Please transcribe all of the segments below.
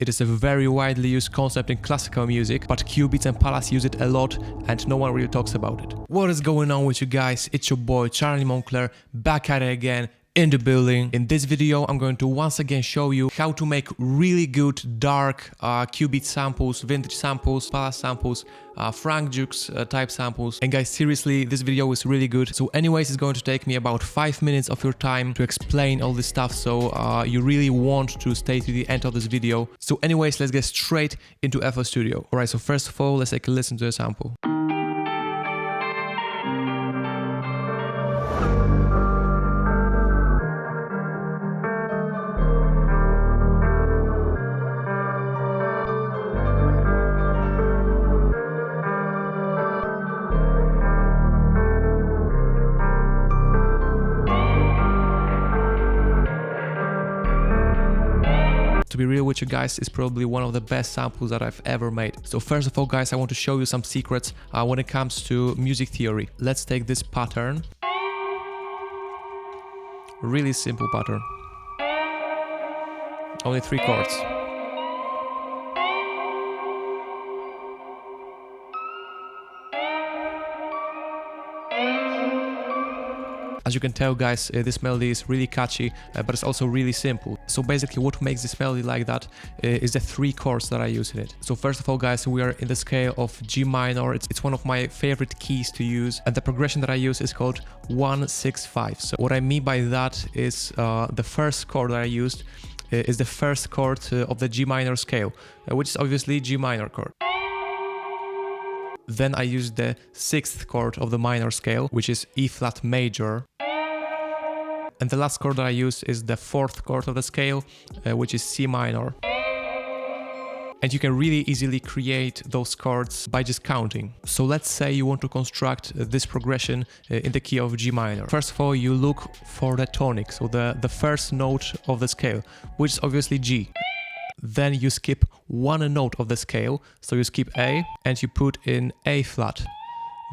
It is a very widely used concept in classical music, but CUBEATZ and PVLACE use it a lot and no one really talks about it. What is going on with you guys? It's your boy Charlie Moncler, back at it again, in the building. In this video, I'm going to once again show you how to make really good dark cubeat samples, vintage samples, PVLACE samples, Frank Dukes type samples. And guys, seriously, this video is really good. So anyways, it's going to take me about 5 minutes of your time to explain all this stuff. So you really want to stay to the end of this video. So anyways, let's get straight into FL Studio. All right, so first of all, let's take a listen to a sample. To be real with you guys, it's probably one of the best samples that I've ever made. So first of all, guys, I want to show you some secrets when it comes to music theory. Let's take this pattern. Really simple pattern. Only 3 chords. As you can tell, guys, this melody is really catchy, but it's also really simple. So basically what makes this melody like that is the 3 chords that I use in it. So first of all, guys, we are in the scale of G minor. It's one of my favorite keys to use, and the progression that I use is called 1-6-5. So what I mean by that is the first chord that I used is the first chord of the G minor scale, which is obviously G minor chord. Then I use the 6th chord of the minor scale, which is E flat major. And the last chord that I use is the 4th chord of the scale, which is C minor. And you can really easily create those chords by just counting. So let's say you want to construct this progression in the key of G minor. First of all, you look for the tonic, so the first note of the scale, which is obviously G. Then you skip one note of the scale, so you skip A and you put in A flat.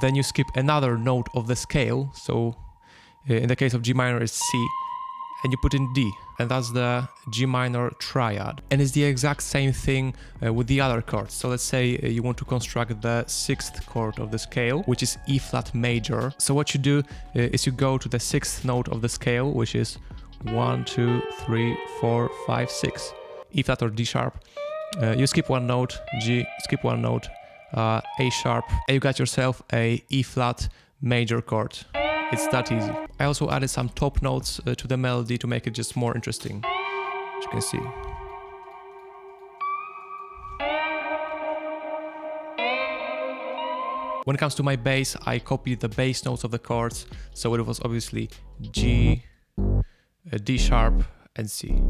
Then you skip another note of the scale, so in the case of G minor is C, and you put in D, and that's the G minor triad. And it's the exact same thing with the other chords. So let's say you want to construct the 6th chord of the scale, which is E flat major. So what you do is you go to the 6th note of the scale, which is 1, 2, 3, 4, 5, 6. E flat or D sharp, you skip one note, G, skip one note, A sharp, and you got yourself a E flat major chord. It's that easy. I also added some top notes to the melody to make it just more interesting, as you can see. When it comes to my bass, I copied the bass notes of the chords, so it was obviously G, D sharp, and C.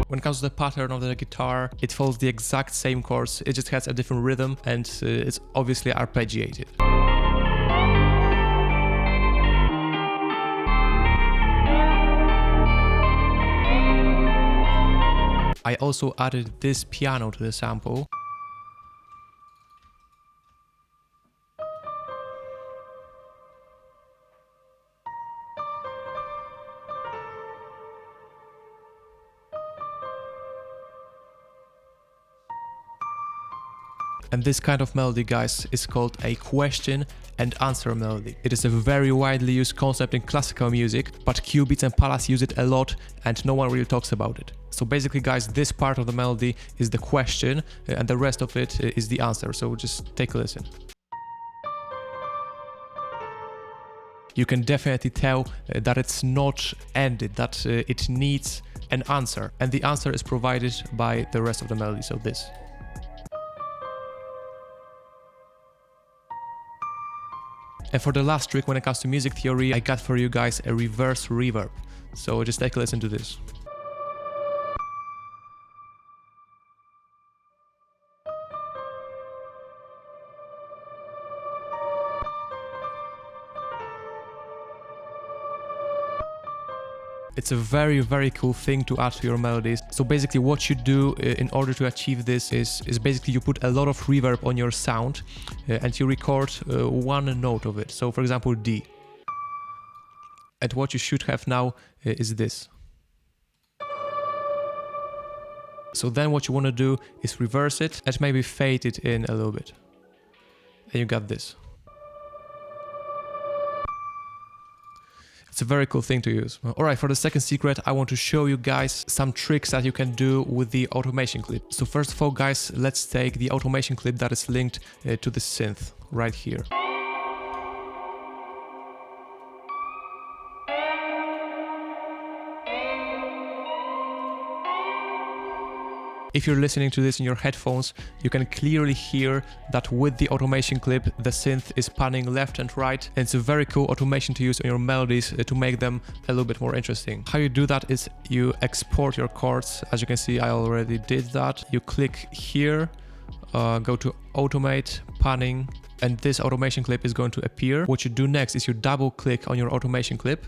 When it comes to the pattern of the guitar, it follows the exact same chords, it just has a different rhythm and it's obviously arpeggiated. I also added this piano to the sample. And this kind of melody, guys, is called a question and answer melody. It is a very widely used concept in classical music, but CUBEATZ and PVLACE use it a lot and no one really talks about it. So basically, guys, this part of the melody is the question and the rest of it is the answer. So just take a listen. You can definitely tell that it's not ended, that it needs an answer. And the answer is provided by the rest of the melody, so this. And for the last trick when it comes to music theory, I got for you guys a reverse reverb. So just take a listen to this. It's a very, very cool thing to add to your melodies. So basically what you do in order to achieve this is basically you put a lot of reverb on your sound and you record one note of it. So for example, D. And what you should have now is this. So then what you want to do is reverse it and maybe fade it in a little bit. And you got this. It's a very cool thing to use. Alright, for the second secret, I want to show you guys some tricks that you can do with the automation clip. So first of all, guys, let's take the automation clip that is linked to the synth right here. If you're listening to this in your headphones, you can clearly hear that with the automation clip, the synth is panning left and right. And it's a very cool automation to use on your melodies to make them a little bit more interesting. How you do that is you export your chords. As you can see, I already did that. You click here, go to automate, panning, and this automation clip is going to appear. What you do next is you double click on your automation clip.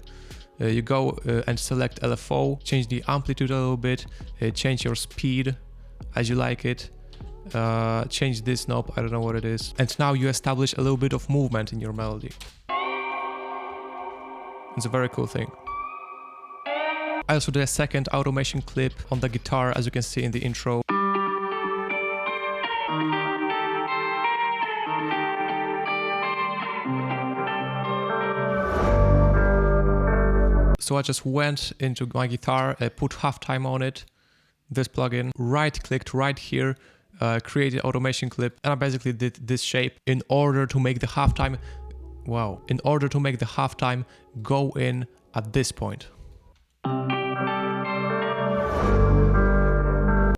You go and select LFO, change the amplitude a little bit, change your speed as you like it, change this knob, I don't know what it is, and now you establish a little bit of movement in your melody. It's a very cool thing. I also did a second automation clip on the guitar, as you can see in the intro. So I just went into my guitar, put halftime on it, this plugin, right-clicked right here, created automation clip, and I basically did this shape in order to make the halftime, in order to make the halftime go in at this point.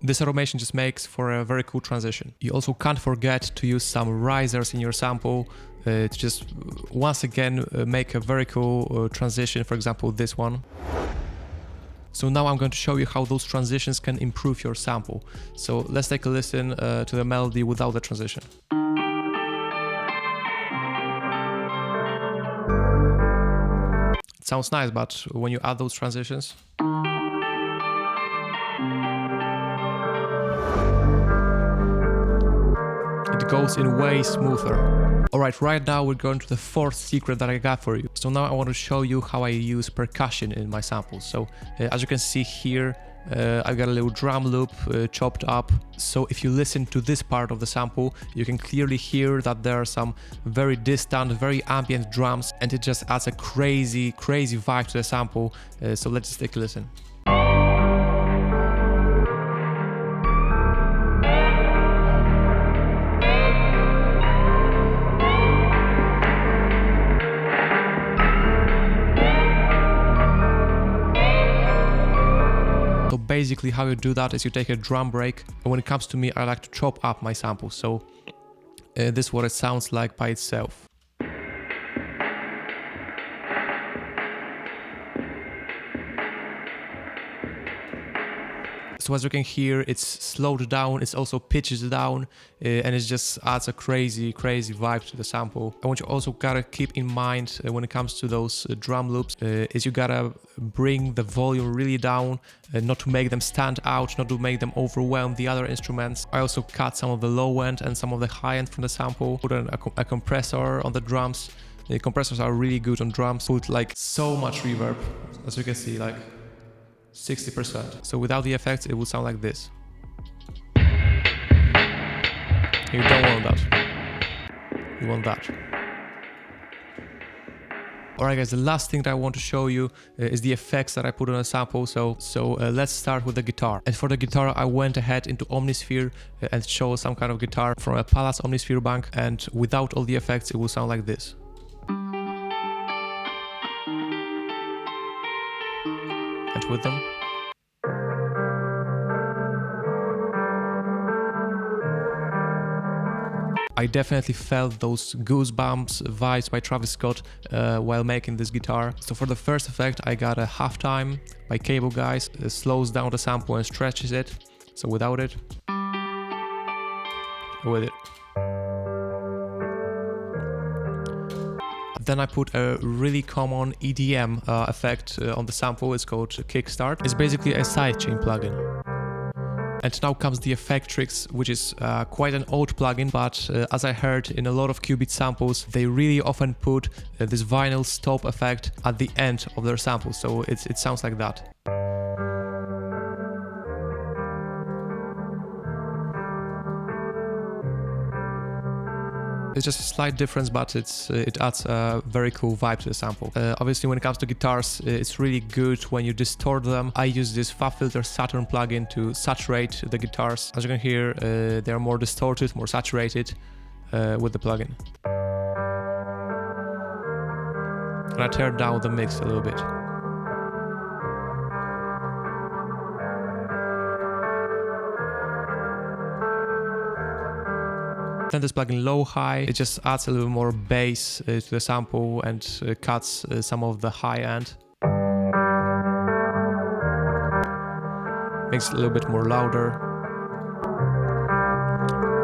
This automation just makes for a very cool transition. You also can't forget to use some risers in your sample to just once again make a very cool transition, for example this one. So now I'm going to show you how those transitions can improve your sample. So let's take a listen to the melody without the transition. It sounds nice, but when you add those transitions, it goes in way smoother. Alright, right now we're going to the fourth secret that I got for you. So now I want to show you how I use percussion in my samples. So as you can see here, I've got a little drum loop chopped up. So if you listen to this part of the sample, you can clearly hear that there are some very distant, very ambient drums, and it just adds a crazy, crazy vibe to the sample. So let's just take a listen. Basically how you do that is you take a drum break, and when it comes to me, I like to chop up my samples. So this is what it sounds like by itself. So as you can hear, it's slowed down, it's also pitched down, and it just adds a crazy, crazy vibe to the sample. And what you also gotta keep in mind when it comes to those drum loops is you gotta bring the volume really down, not to make them stand out, not to make them overwhelm the other instruments. I also cut some of the low end and some of the high end from the sample, put a compressor on the drums. The compressors are really good on drums, put like so much reverb, as you can see, like 60%. So without the effects, it would sound like this. You don't want that. You want that. Alright guys, the last thing that I want to show you is the effects that I put on a sample. So let's start with the guitar. And for the guitar, I went ahead into Omnisphere and chose some kind of guitar from a Palace Omnisphere bank. And without all the effects, it will sound like this. And with them. I definitely felt those goosebumps vibes by Travis Scott while making this guitar. So for the first effect, I got a halftime by Cable Guys. It slows down the sample and stretches it. So without it, with it. Then I put a really common EDM effect on the sample. It's called Kickstart. It's basically a sidechain plugin. And now comes the Effectrix, which is quite an old plugin, but as I heard in a lot of CUBEATZ samples, they really often put this vinyl stop effect at the end of their samples, so it sounds like that. It's just a slight difference, but it adds a very cool vibe to the sample. Obviously, when it comes to guitars, it's really good when you distort them. I use this FabFilter Saturn plugin to saturate the guitars. As you can hear, they are more distorted, more saturated with the plugin. And I tear down the mix a little bit. Then this plugin low-high, it just adds a little more bass to the sample and cuts some of the high end. Makes it a little bit more louder.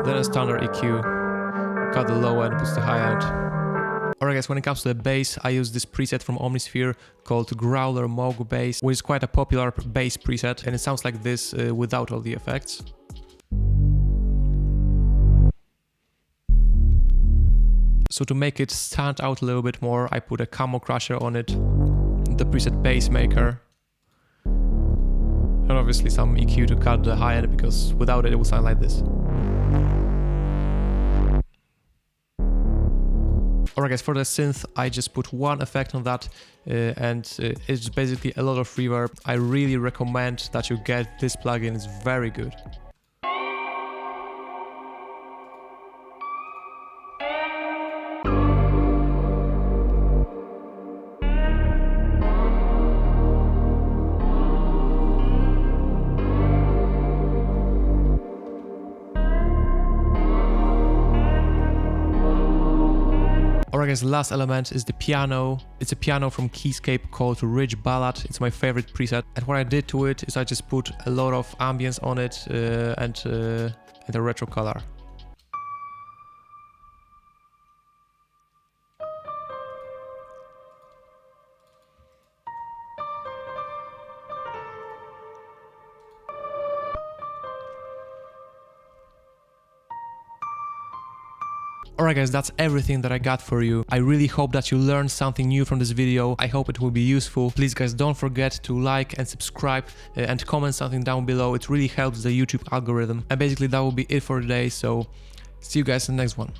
Then a standard EQ, cut the low end, puts the high end. Alright guys, when it comes to the bass, I use this preset from Omnisphere called Growler Moog Bass, which is quite a popular bass preset, and it sounds like this without all the effects. So to make it stand out a little bit more, I put a camo crusher on it, the preset bass maker, and obviously some EQ to cut the high end, because without it, it will sound like this. Alright guys, for the synth, I just put one effect on that, and it's basically a lot of reverb. I really recommend that you get this plugin, it's very good. Alright guys, the last element is the piano. It's a piano from Keyscape called Rich Ballad. It's my favorite preset. And what I did to it is I just put a lot of ambience on it and a retro color. Alright guys, that's everything that I got for you. I really hope that you learned something new from this video. I hope it will be useful. Please guys, don't forget to like and subscribe and comment something down below. It really helps the YouTube algorithm. And basically that will be it for today, so see you guys in the next one.